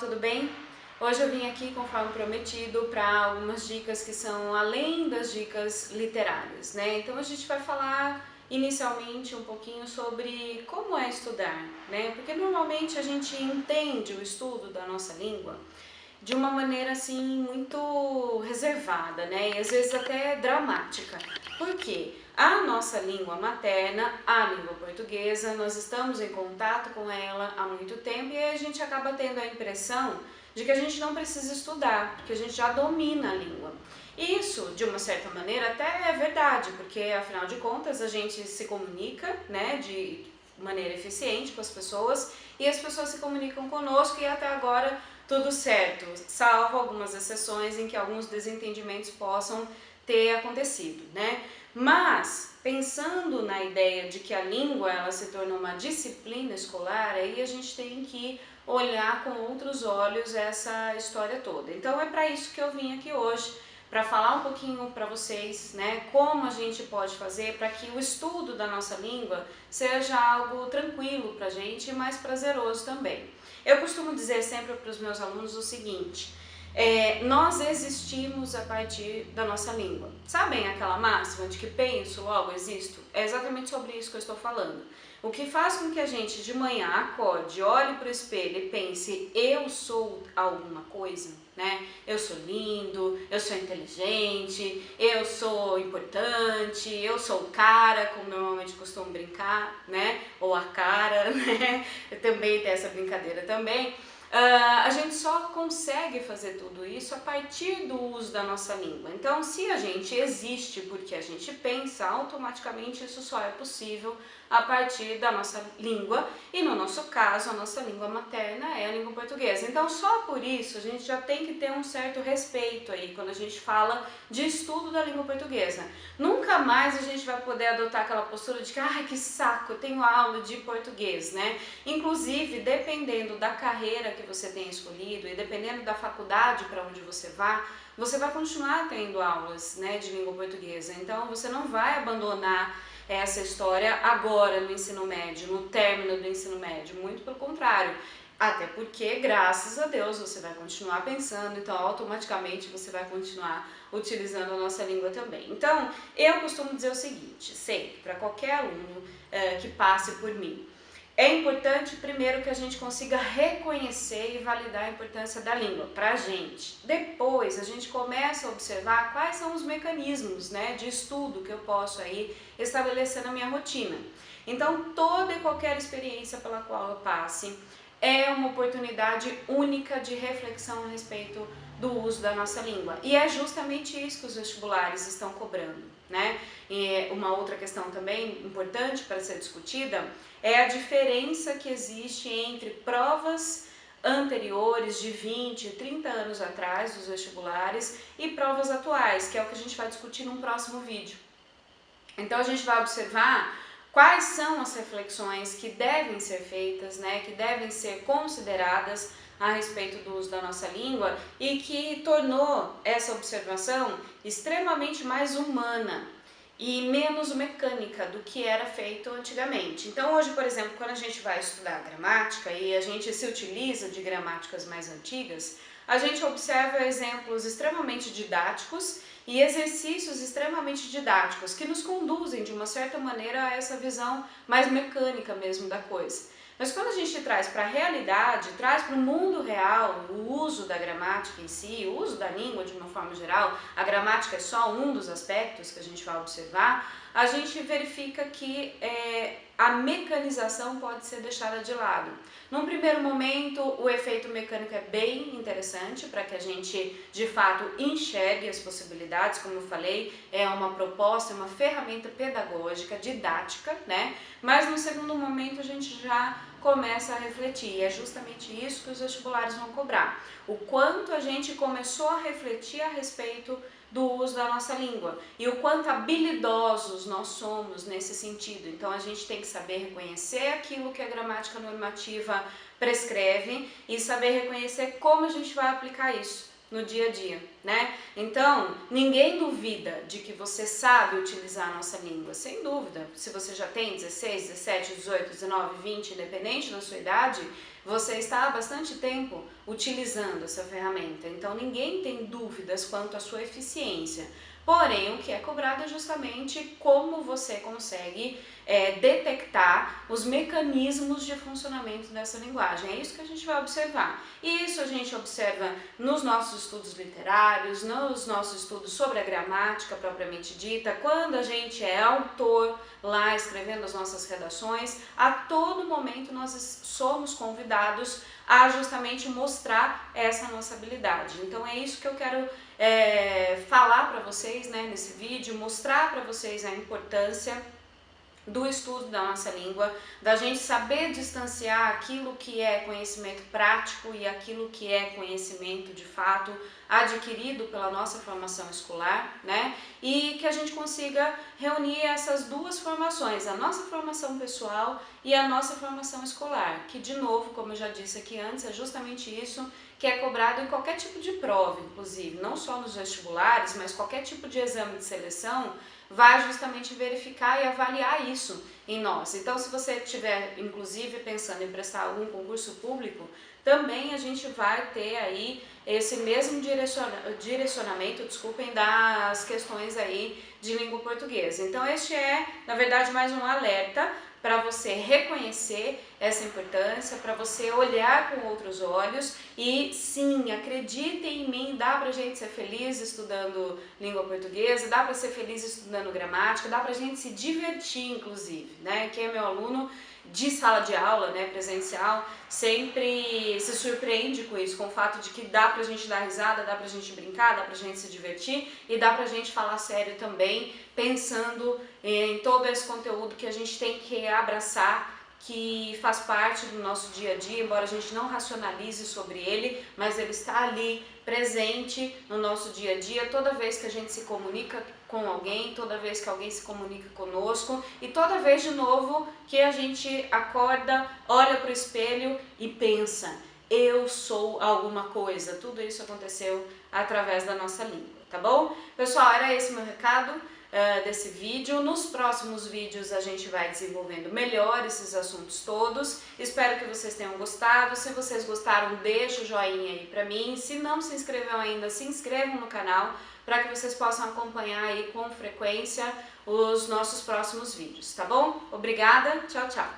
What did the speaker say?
tudo bem? Hoje eu vim aqui, conforme prometido, para algumas dicas que são além das dicas literárias, né? Então a gente vai falar inicialmente um pouquinho sobre como é estudar, né? Porque normalmente a gente entende o estudo da nossa língua de uma maneira assim muito reservada, né? E às vezes até dramática. Por quê? A nossa língua materna, a língua portuguesa, nós estamos em contato com ela há muito tempo e aí a gente acaba tendo a impressão de que a gente não precisa estudar, porque a gente já domina a língua. Isso, de uma certa maneira, até é verdade, porque afinal de contas a gente se comunica, né, de maneira eficiente com as pessoas e as pessoas se comunicam conosco e até agora tudo certo, salvo algumas exceções em que alguns desentendimentos possam ter acontecido, né? Mas, pensando na ideia de que a língua ela se tornou uma disciplina escolar, aí a gente tem que olhar com outros olhos essa história toda. Então é para isso que eu vim aqui hoje, para falar um pouquinho para vocês, né, como a gente pode fazer para que o estudo da nossa língua seja algo tranquilo para a gente e mais prazeroso também. Eu costumo dizer sempre para os meus alunos o seguinte: nós existimos a partir da nossa língua. Sabem aquela máxima de que penso, logo existo? É exatamente sobre isso que eu estou falando. O que faz com que a gente de manhã acorde, olhe para o espelho e pense, eu sou alguma coisa, né? Eu sou lindo, eu sou inteligente, eu sou importante, eu sou o cara, como normalmente costumo brincar, né? Ou a cara, né? Eu também tenho essa brincadeira também. A gente só consegue fazer tudo isso a partir do uso da nossa língua. Então, se a gente existe porque a gente pensa, automaticamente isso só é possível a partir da nossa língua, e no nosso caso, a nossa língua materna é a língua portuguesa. Então, só por isso, a gente já tem que ter um certo respeito aí, quando a gente fala de estudo da língua portuguesa. Nunca mais a gente vai poder adotar aquela postura de que, ai, que saco, eu tenho aula de português, né? Inclusive, dependendo da carreira que você tenha escolhido e dependendo da faculdade para onde você vai continuar tendo aulas, né, de língua portuguesa. Então, você não vai abandonar essa história agora no ensino médio, no término do ensino médio, muito pelo contrário. Até porque, graças a Deus, você vai continuar pensando, então automaticamente você vai continuar utilizando a nossa língua também. Então, eu costumo dizer o seguinte, sempre, para qualquer aluno que passe por mim, é importante primeiro que a gente consiga reconhecer e validar a importância da língua para a gente. Depois a gente começa a observar quais são os mecanismos, né, de estudo que eu posso aí estabelecer na minha rotina. Então toda e qualquer experiência pela qual eu passe é uma oportunidade única de reflexão a respeito do uso da nossa língua. E é justamente isso que os vestibulares estão cobrando, né? E uma outra questão também importante para ser discutida é a diferença que existe entre provas anteriores de 20, 30 anos atrás dos vestibulares e provas atuais, que é o que a gente vai discutir num próximo vídeo. Então a gente vai observar quais são as reflexões que devem ser feitas, né, que devem ser consideradas a respeito do uso da nossa língua e que tornou essa observação extremamente mais humana e menos mecânica do que era feito antigamente. Então hoje, por exemplo, quando a gente vai estudar gramática e a gente se utiliza de gramáticas mais antigas, a gente observa exemplos extremamente didáticos e exercícios extremamente didáticos que nos conduzem de uma certa maneira a essa visão mais mecânica mesmo da coisa. Mas quando a gente traz para a realidade, traz para o mundo real o uso da gramática em si, o uso da língua de uma forma geral, a gramática é só um dos aspectos que a gente vai observar, a gente verifica que a mecanização pode ser deixada de lado. Num primeiro momento, o efeito mecânico é bem interessante para que a gente, de fato, enxergue as possibilidades, como eu falei, é uma proposta, uma ferramenta pedagógica, didática, né? Mas no segundo momento a gente já começa a refletir, e é justamente isso que os vestibulares vão cobrar. O quanto a gente começou a refletir a respeito do uso da nossa língua e o quanto habilidosos nós somos nesse sentido. Então a gente tem que saber reconhecer aquilo que a gramática normativa prescreve e saber reconhecer como a gente vai aplicar isso no dia a dia, né? Então, ninguém duvida de que você sabe utilizar a nossa língua, sem dúvida. Se você já tem 16, 17, 18, 19, 20, independente da sua idade, Você está há bastante tempo utilizando essa ferramenta, então ninguém tem dúvidas quanto à sua eficiência. Porém, o que é cobrado é justamente como você consegue detectar os mecanismos de funcionamento dessa linguagem. É isso que a gente vai observar. E isso a gente observa nos nossos estudos literários, nos nossos estudos sobre a gramática propriamente dita, quando a gente é autor lá escrevendo as nossas redações, a todo momento nós somos convidados a justamente mostrar essa nossa habilidade. Então é isso que eu quero falar para vocês, né, nesse vídeo, mostrar para vocês a importância do estudo da nossa língua, da gente saber distanciar aquilo que é conhecimento prático e aquilo que é conhecimento de fato adquirido pela nossa formação escolar, né? E que a gente consiga reunir essas duas formações, a nossa formação pessoal e a nossa formação escolar, que de novo, como eu já disse aqui antes, é justamente isso que é cobrado em qualquer tipo de prova, inclusive, não só nos vestibulares, mas qualquer tipo de exame de seleção, vai justamente verificar e avaliar isso em nós. Então, se você estiver, inclusive, pensando em prestar algum concurso público, também a gente vai ter aí esse mesmo direcionamento, desculpem, das questões aí de língua portuguesa. Então, este é, na verdade, mais um alerta para você reconhecer essa importância, para você olhar com outros olhos e sim, acreditem em mim, dá pra gente ser feliz estudando língua portuguesa, dá pra ser feliz estudando gramática, dá pra gente se divertir inclusive, né? Quem é meu aluno de sala de aula, né, presencial, sempre se surpreende com isso, com o fato de que dá pra gente dar risada, dá pra gente brincar, dá pra gente se divertir e dá pra gente falar sério também, pensando em todo esse conteúdo que a gente tem que abraçar, que faz parte do nosso dia a dia, embora a gente não racionalize sobre ele, mas ele está ali presente no nosso dia a dia, toda vez que a gente se comunica com alguém, toda vez que alguém se comunica conosco e toda vez de novo que a gente acorda, olha para o espelho e pensa, eu sou alguma coisa. Tudo isso aconteceu através da nossa língua, tá bom? Pessoal, era esse meu recado desse vídeo. Nos próximos vídeos a gente vai desenvolvendo melhor esses assuntos todos. Espero que vocês tenham gostado. Se vocês gostaram, deixa o joinha aí pra mim. Se não se inscreveu ainda, se inscrevam no canal para que vocês possam acompanhar aí com frequência os nossos próximos vídeos, tá bom? Obrigada, tchau, tchau!